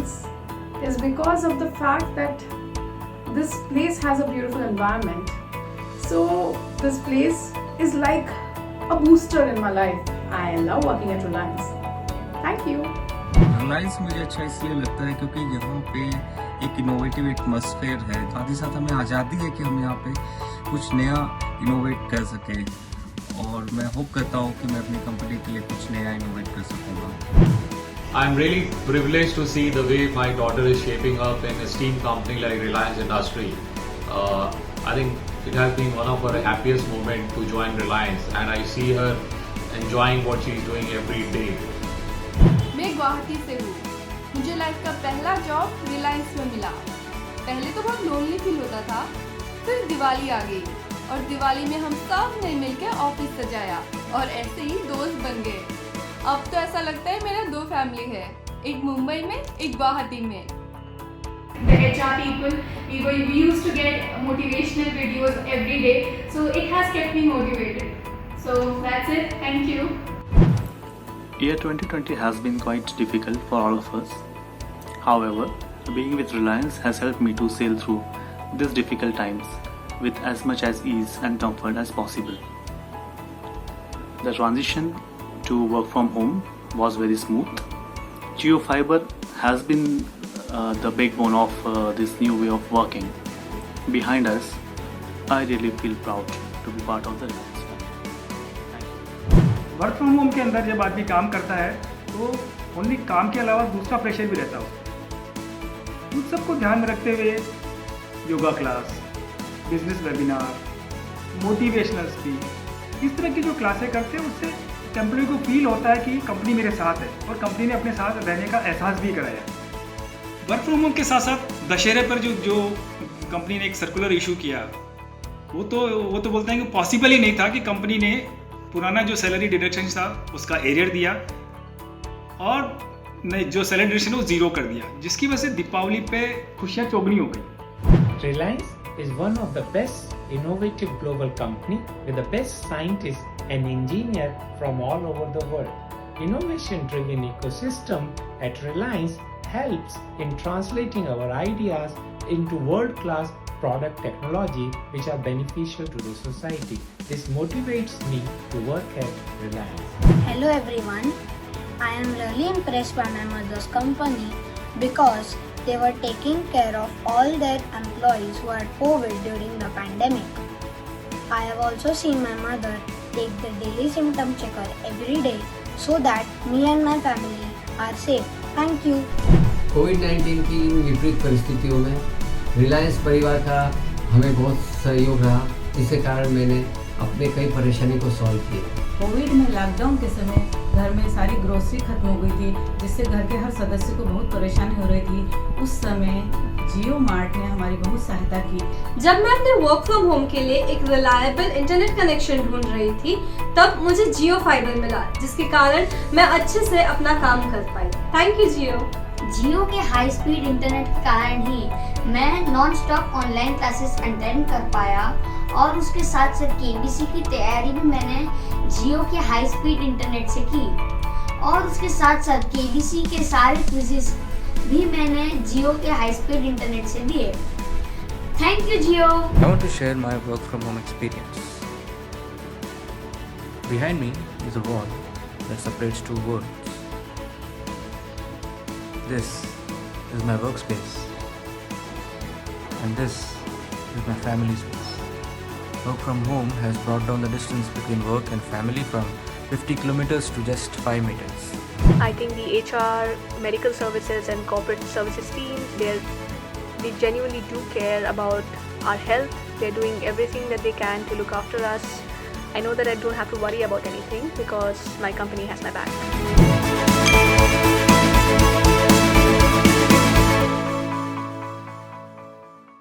Reliance is because of the fact that this place has a beautiful environment. So this place is like a booster in my life. I love working at Reliance. Thank you. Reliance मुझे अच्छा इसलिए लगता है क्योंकि यहाँ पे एक innovative atmosphere है, साथ ही साथ हमें आज़ादी है कि हम यहाँ पे कुछ नया इनोवेट कर सकें, और मैं होप करता हूँ कि मैं अपनी कंपनी के लिए कुछ नया इनोवेट कर सकूँगा। I'm really privileged to see the way my daughter is shaping up in a esteemed company like Reliance Industry. I think it has been one of her happiest moments to join Reliance, and I see her enjoying what she is doing every day. मैं गुवाहाटी से हूँ। मुझे life का पहला job Reliance में मिला। पहले तो बहुत लोनली फील होता था, फिर दिवाली आ गई और दिवाली में हम सब ने मिलकर ऑफिस सजाया और ऐसे ही दोस्त बन गए। अब तो ऐसा लगता है मेरा दो फैमिली है, एक मुंबई में, एक गुवाहाटी में। The HR people, we used to get motivational videos every day, so it has kept me motivated. So that's it. Thank you. Year 2020 has been quite difficult for all of us. However, being with Reliance has helped me to sail through these difficult times with as much as ease and comfort as possible. The transition to work from home was very smooth. Jio Fiber has been the backbone of this new way of working. Behind us, I really feel proud to be part of the Reliance. Work from home के अंदर जब आदमी काम करता है तो only काम के अलावा दूसरा प्रेशर भी रहता हो। उन सबको ध्यान में रखते हुए yoga class, business webinar, motivational speech, इस तरह की जो क्लासें करते हैं उससे एम्प्लॉय को फील होता है कि कंपनी मेरे साथ है और कंपनी ने अपने साथ रहने का एहसास भी कराया। वर्क फ्रॉम होम के साथ साथ दशहरे पर जो कंपनी ने एक सर्कुलर इशू किया, वो तो बोलते हैं कि पॉसिबल ही नहीं था कि कंपनी ने पुराना जो सैलरी डिडक्शन था उसका एरियर दिया और जो सैलरी डिडक्शन वो जीरो कर दिया, जिसकी वजह से दीपावली पे खुशियाँ चौगनी हो गई। Reliance is one of the best innovative global company with the best scientists and engineers from all over the world. Innovation-driven ecosystem at Reliance helps in translating our ideas into world-class product technology which are beneficial to the society. This motivates me to work at Reliance. Hello everyone. I am really impressed by my mother's company because they were taking care of all their employees who had COVID during the pandemic. I have also seen my mother take the daily symptom checker every day so that me and my family are safe. Thank you. कोविड-19 की इन विपरीत परिस्थितियों में रिलायंस परिवार का हमें बहुत सहयोग रहा, जिसके कारण मैंने अपने कई परेशानी को सॉल्व किया। कोविड में लॉकडाउन के समय घर में सारी ग्रोसरी खत्म हो गई थी, जिससे घर के हर सदस्य को बहुत परेशानी हो रही थी। उस समय जियो मार्ट ने हमारी बहुत सहायता की। जब मैं अपने वर्क फ्रॉम होम के लिए एक रिलायबल इंटरनेट कनेक्शन ढूंढ रही थी, तब मुझे जियो फाइबर मिला, जिसके कारण मैं अच्छे से अपना काम कर पाई। थैंक यू जियो। जियो के हाई स्पीड इंटरनेट के कारण ही मैं non stop online classes attend कर पाया और उसके साथ साथ केबीसी की तैयारी भी मैंने जियो के हाई स्पीड इंटरनेट से की और उसके साथ साथ केबीसी के सारे क्विज़ेस भी मैंने जियो के हाई स्पीड इंटरनेट से दिए। Thank you Jio. I want to share my work from home experience. Behind me is a wall that separates two worlds. This is my workspace and this is my family space. Work from home has brought down the distance between work and family from 50 kilometers to just 5 meters. I think the HR, medical services and corporate services teams, they genuinely do care about our health. They're doing everything that they can to look after us. I know that I don't have to worry about anything because my company has my back.